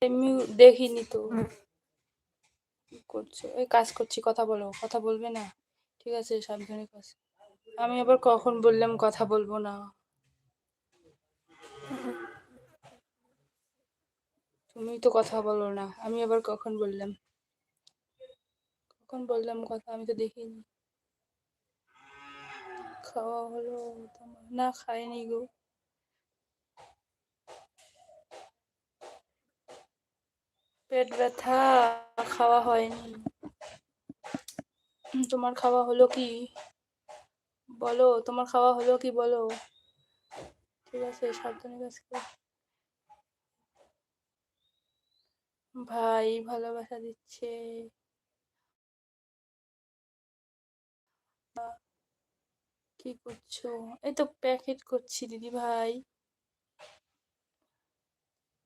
এমনি দেখিনি তো। কি করছো? এই কাজ করছি, কথা বলো। কথা বলবে না? ঠিক আছে, সাবধানে কাজ। আমি আবার কখন বললাম কথা বলবো না? তুমি তো কথা বলো না, আমি আবার কখন বললাম? কখন বললাম কথা? আমি তো দেখিনি। খাওয়া হলো তোমার? না, খাইনি গো। পেট ব্যথা, খাওয়া হয়নি। তোমার খাওয়া হলো কি? বলো, তোমার খাওয়া হলো কি বলো? ঠিক আছে, সাবধানে কাজ করো। ভাই ভালোবাসা দিচ্ছে। কি করছো? এই তো প্যাকেট করছি দিদি ভাই।